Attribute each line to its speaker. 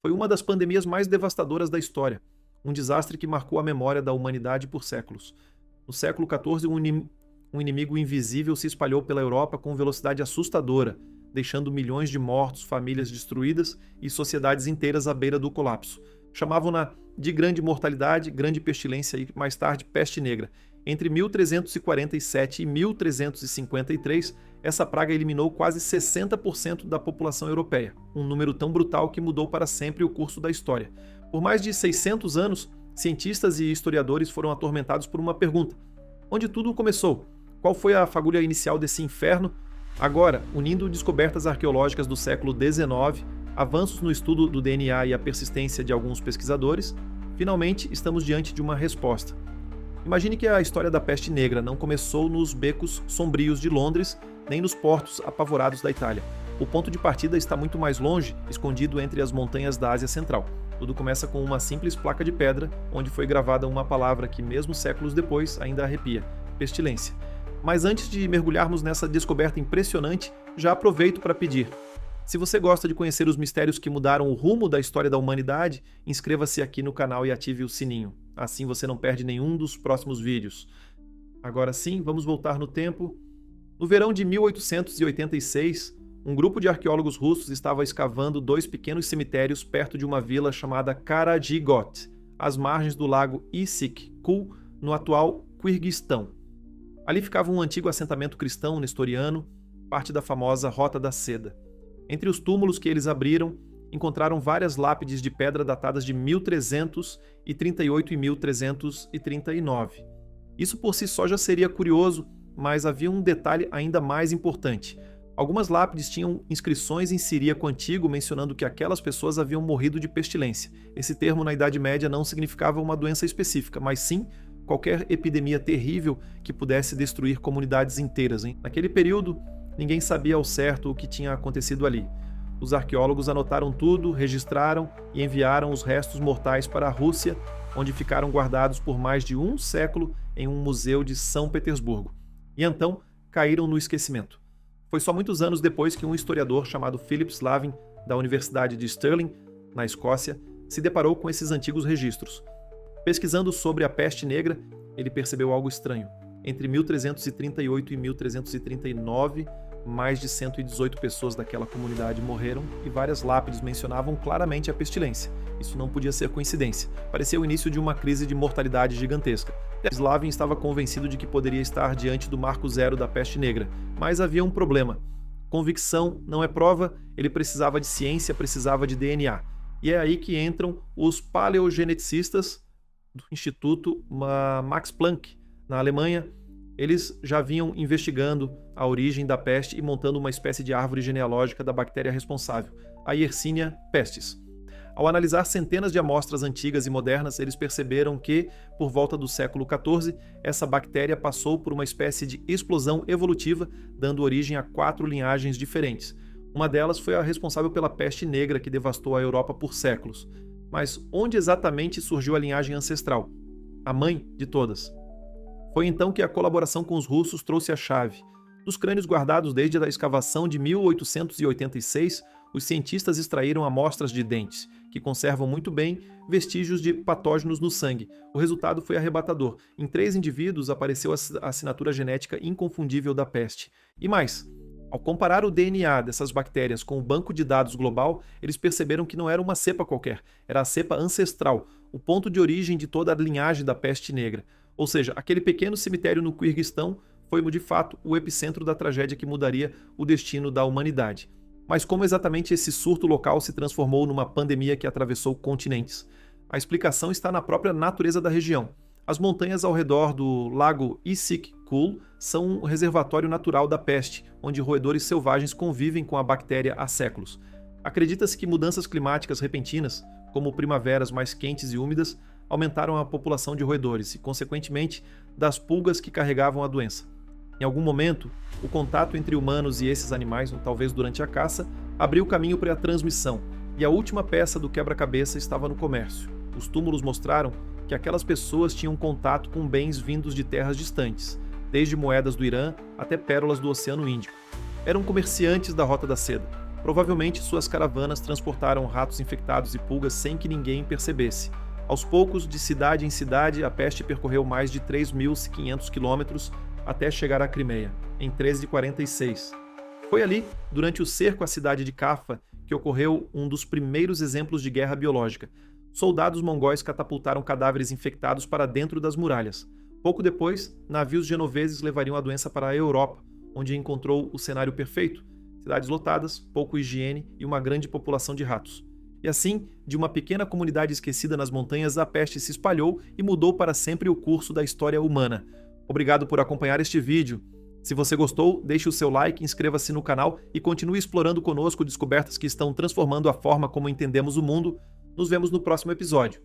Speaker 1: Foi uma das pandemias mais devastadoras da história, um desastre que marcou a memória da humanidade por séculos. No século XIV, um inimigo invisível se espalhou pela Europa com velocidade assustadora, deixando milhões de mortos, famílias destruídas e sociedades inteiras à beira do colapso. Chamavam-na de grande mortalidade, grande pestilência e, mais tarde, peste negra. Entre 1347 e 1353, essa praga eliminou quase 60% da população europeia, um número tão brutal que mudou para sempre o curso da história. Por mais de 600 anos, cientistas e historiadores foram atormentados por uma pergunta: onde tudo começou? Qual foi a fagulha inicial desse inferno? Agora, unindo descobertas arqueológicas do século XIX, avanços no estudo do DNA e a persistência de alguns pesquisadores, finalmente estamos diante de uma resposta. Imagine que a história da peste negra não começou nos becos sombrios de Londres, nem nos portos apavorados da Itália. O ponto de partida está muito mais longe, escondido entre as montanhas da Ásia Central. Tudo começa com uma simples placa de pedra, onde foi gravada uma palavra que, mesmo séculos depois, ainda arrepia: pestilência. Mas antes de mergulharmos nessa descoberta impressionante, já aproveito para pedir: se você gosta de conhecer os mistérios que mudaram o rumo da história da humanidade, inscreva-se aqui no canal e ative o sininho. Assim você não perde nenhum dos próximos vídeos. Agora sim, vamos voltar no tempo. No verão de 1886, um grupo de arqueólogos russos estava escavando dois pequenos cemitérios perto de uma vila chamada Karadzigot, às margens do lago Issyk-Kul, no atual Quirguistão. Ali ficava um antigo assentamento cristão nestoriano, parte da famosa Rota da Seda. Entre os túmulos que eles abriram, encontraram várias lápides de pedra datadas de 1338 e 1339. Isso por si só já seria curioso, mas havia um detalhe ainda mais importante. Algumas lápides tinham inscrições em siríaco antigo mencionando que aquelas pessoas haviam morrido de pestilência. Esse termo na Idade Média não significava uma doença específica, mas sim qualquer epidemia terrível que pudesse destruir comunidades inteiras. Naquele período, ninguém sabia ao certo o que tinha acontecido ali. Os arqueólogos anotaram tudo, registraram e enviaram os restos mortais para a Rússia, onde ficaram guardados por mais de um século em um museu de São Petersburgo. E então caíram no esquecimento. Foi só muitos anos depois que um historiador chamado Philip Slavin, da Universidade de Stirling, na Escócia, se deparou com esses antigos registros. Pesquisando sobre a peste negra, ele percebeu algo estranho. Entre 1338 e 1339, mais de 118 pessoas daquela comunidade morreram e várias lápides mencionavam claramente a pestilência. Isso não podia ser coincidência. Parecia o início de uma crise de mortalidade gigantesca. Slavin estava convencido de que poderia estar diante do marco zero da peste negra, mas havia um problema. Convicção não é prova, ele precisava de ciência, precisava de DNA. E é aí que entram os paleogeneticistas do Instituto Max Planck, na Alemanha. Eles já vinham investigando a origem da peste e montando uma espécie de árvore genealógica da bactéria responsável, a Yersinia pestis. Ao analisar centenas de amostras antigas e modernas, eles perceberam que, por volta do século XIV, essa bactéria passou por uma espécie de explosão evolutiva, dando origem a 4 linhagens diferentes. Uma delas foi a responsável pela peste negra que devastou a Europa por séculos. Mas onde exatamente surgiu a linhagem ancestral? A mãe de todas. Foi então que a colaboração com os russos trouxe a chave. Dos crânios guardados desde a escavação de 1886, os cientistas extraíram amostras de dentes, que conservam muito bem vestígios de patógenos no sangue. O resultado foi arrebatador. Em 3 indivíduos apareceu a assinatura genética inconfundível da peste. E mais, ao comparar o DNA dessas bactérias com o banco de dados global, eles perceberam que não era uma cepa qualquer, era a cepa ancestral, o ponto de origem de toda a linhagem da peste negra. Ou seja, aquele pequeno cemitério no Quirguistão foi, de fato, o epicentro da tragédia que mudaria o destino da humanidade. Mas como exatamente esse surto local se transformou numa pandemia que atravessou continentes? A explicação está na própria natureza da região. As montanhas ao redor do lago Issyk-Kul são um reservatório natural da peste, onde roedores selvagens convivem com a bactéria há séculos. Acredita-se que mudanças climáticas repentinas, como primaveras mais quentes e úmidas, aumentaram a população de roedores e, consequentemente, das pulgas que carregavam a doença. Em algum momento, o contato entre humanos e esses animais, ou talvez durante a caça, abriu caminho para a transmissão, e a última peça do quebra-cabeça estava no comércio. Os túmulos mostraram que aquelas pessoas tinham contato com bens vindos de terras distantes, desde moedas do Irã até pérolas do Oceano Índico. Eram comerciantes da Rota da Seda. Provavelmente suas caravanas transportaram ratos infectados e pulgas sem que ninguém percebesse. Aos poucos, de cidade em cidade, a peste percorreu mais de 3.500 quilômetros até chegar à Crimeia, em 1346. Foi ali, durante o cerco à cidade de Cafa, que ocorreu um dos primeiros exemplos de guerra biológica. Soldados mongóis catapultaram cadáveres infectados para dentro das muralhas. Pouco depois, navios genoveses levariam a doença para a Europa, onde encontrou o cenário perfeito: cidades lotadas, pouca higiene e uma grande população de ratos. E assim, de uma pequena comunidade esquecida nas montanhas, a peste se espalhou e mudou para sempre o curso da história humana. Obrigado por acompanhar este vídeo. Se você gostou, deixe o seu like, inscreva-se no canal e continue explorando conosco descobertas que estão transformando a forma como entendemos o mundo. Nos vemos no próximo episódio.